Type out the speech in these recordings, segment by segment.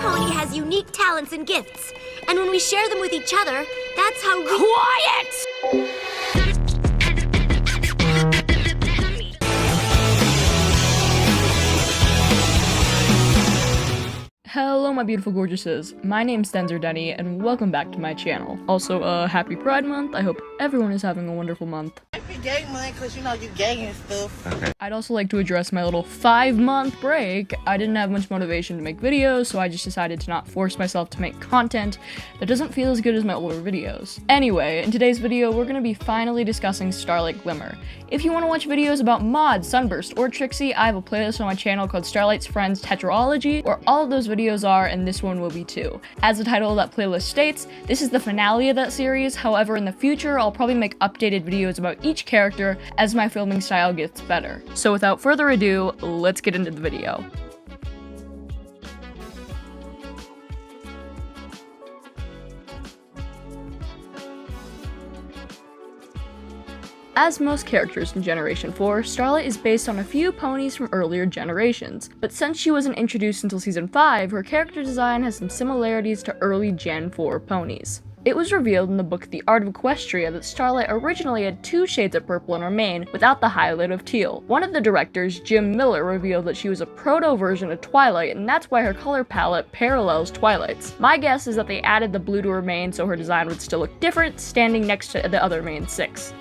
pony has unique talents and gifts, and when we share them with each other, that's how we— Quiet! Hello my beautiful gorgeouses, my name's Denzer Denny, and welcome back to my channel. Also, happy Pride Month. I hope everyone is having a wonderful month. Happy gay month, cause you know you gay and stuff. Okay. I'd also like to address my little 5-month break. I didn't have much motivation to make videos, so I just decided to not force myself to make content that doesn't feel as good as my older videos. Anyway, in today's video, we're gonna be finally discussing Starlight Glimmer. If you want to watch videos about Mod, Sunburst, or Trixie, I have a playlist on my channel called Starlight's Friends Tetralogy, where all of those videos are, and this one will be too. As the title of that playlist states, this is the finale of that series. However, in the future, I'll probably make updated videos about each character as my filming style gets better. So without further ado, let's get into the video. As most characters in Generation 4, Starlight is based on a few ponies from earlier generations, but since she wasn't introduced until Season 5, her character design has some similarities to early Gen 4 ponies. It was revealed in the book The Art of Equestria that Starlight originally had 2 shades of purple in her mane without the highlight of teal. One of the directors, Jim Miller, revealed that she was a proto-version of Twilight, and that's why her color palette parallels Twilight's. My guess is that they added the blue to her mane so her design would still look different, standing next to the other main 6.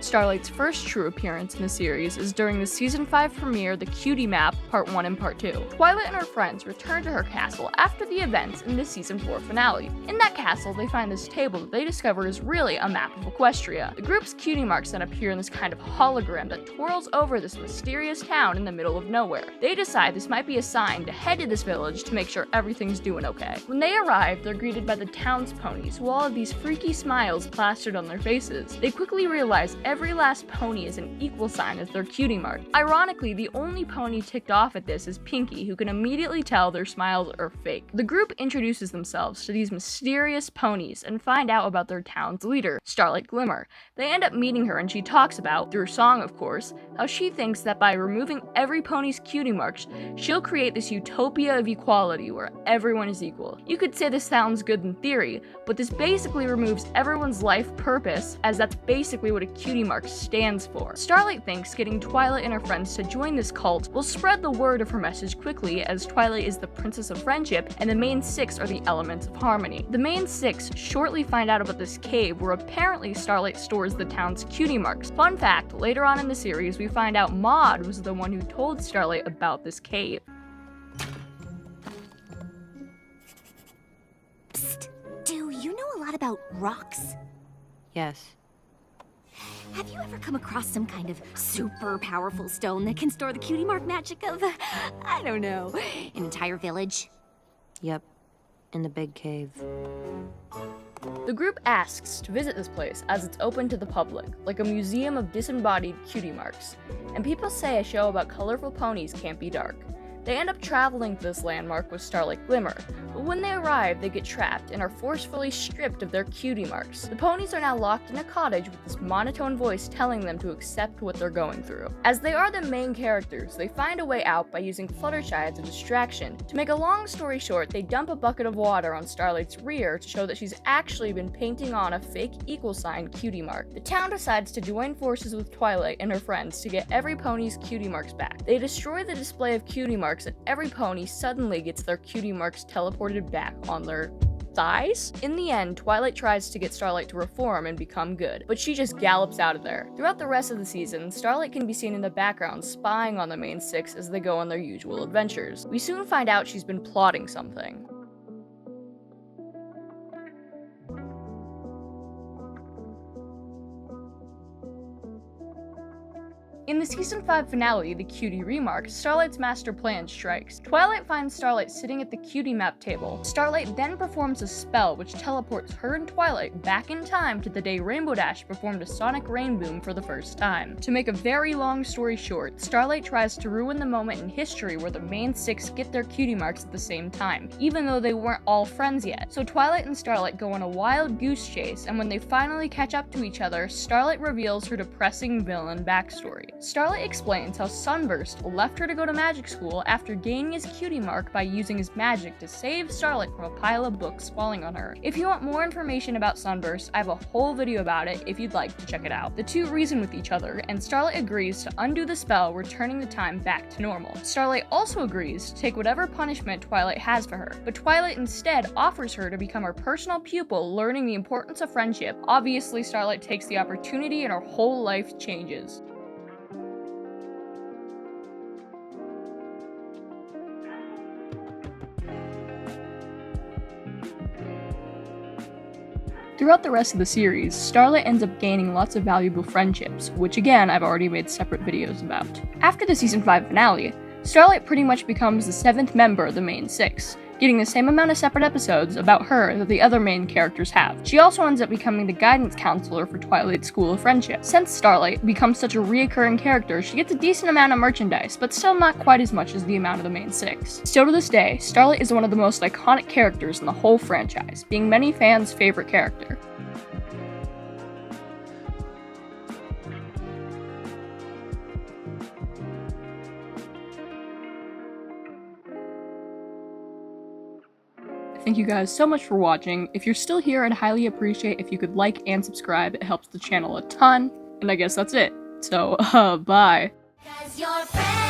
Starlight's first true appearance in the series is during the Season 5 premiere, The Cutie Map, Part 1 and Part 2. Twilight and her friends return to her castle after the events in the Season 4 finale. In that castle, they find this table that they discover is really a map of Equestria. The group's cutie marks then appear in this kind of hologram that twirls over this mysterious town in the middle of nowhere. They decide this might be a sign to head to this village to make sure everything's doing okay. When they arrive, they're greeted by the town's ponies, who all have these freaky smiles plastered on their faces. They quickly realize every last pony is an equal sign as their cutie mark. Ironically, the only pony ticked off at this is Pinky, who can immediately tell their smiles are fake. The group introduces themselves to these mysterious ponies and find out about their town's leader, Starlight Glimmer. They end up meeting her and she talks about, through song of course, how she thinks that by removing every pony's cutie marks, she'll create this utopia of equality where everyone is equal. You could say this sounds good in theory, but this basically removes everyone's life purpose, as that's basically what a cutie mark stands for. Starlight thinks getting Twilight and her friends to join this cult will spread the word of her message quickly, as Twilight is the princess of friendship and the main 6 are the elements of harmony. The main 6 shortly find out about this cave where apparently Starlight stores the town's cutie marks. Fun fact, later on in the series we find out Maud was the one who told Starlight about this cave. Psst, do you know a lot about rocks? Yes. Have you ever come across some kind of super powerful stone that can store the cutie mark magic of, I don't know, an entire village? Yep. In the big cave. The group asks to visit this place as it's open to the public, like a museum of disembodied cutie marks, and people say a show about colorful ponies can't be dark. They end up traveling to this landmark with Starlight Glimmer, but when they arrive, they get trapped and are forcefully stripped of their cutie marks. The ponies are now locked in a cottage with this monotone voice telling them to accept what they're going through. As they are the main characters, they find a way out by using Fluttershy as a distraction. To make a long story short, they dump a bucket of water on Starlight's rear to show that she's actually been painting on a fake equal sign cutie mark. The town decides to join forces with Twilight and her friends to get every pony's cutie marks back. They destroy the display of cutie marks and every pony suddenly gets their cutie marks teleported back on their thighs? In the end, Twilight tries to get Starlight to reform and become good, but she just gallops out of there. Throughout the rest of the season, Starlight can be seen in the background spying on the main 6 as they go on their usual adventures. We soon find out she's been plotting something. In the Season 5 finale, The Cutie Remark, Starlight's master plan strikes. Twilight finds Starlight sitting at the cutie map table. Starlight then performs a spell which teleports her and Twilight back in time to the day Rainbow Dash performed a sonic rain boom for the first time. To make a very long story short, Starlight tries to ruin the moment in history where the main 6 get their cutie marks at the same time, even though they weren't all friends yet. So Twilight and Starlight go on a wild goose chase, and when they finally catch up to each other, Starlight reveals her depressing villain backstory. Starlight explains how Sunburst left her to go to magic school after gaining his cutie mark by using his magic to save Starlight from a pile of books falling on her. If you want more information about Sunburst, I have a whole video about it if you'd like to check it out. The two reason with each other, and Starlight agrees to undo the spell, returning the time back to normal. Starlight also agrees to take whatever punishment Twilight has for her, but Twilight instead offers her to become her personal pupil, learning the importance of friendship. Obviously, Starlight takes the opportunity and her whole life changes. Throughout the rest of the series, Starlight ends up gaining lots of valuable friendships, which again, I've already made separate videos about. After the season 5 finale, Starlight pretty much becomes the 7th member of the main 6, getting the same amount of separate episodes about her that the other main characters have. She also ends up becoming the guidance counselor for Twilight's School of Friendship. Since Starlight becomes such a reoccurring character, she gets a decent amount of merchandise, but still not quite as much as the amount of the main 6. Still to this day, Starlight is one of the most iconic characters in the whole franchise, being many fans' favorite character. Thank you guys so much for watching. If you're still here, I'd highly appreciate if you could like and subscribe. It helps the channel a ton. And I guess that's it. So, bye. 'Cause your friend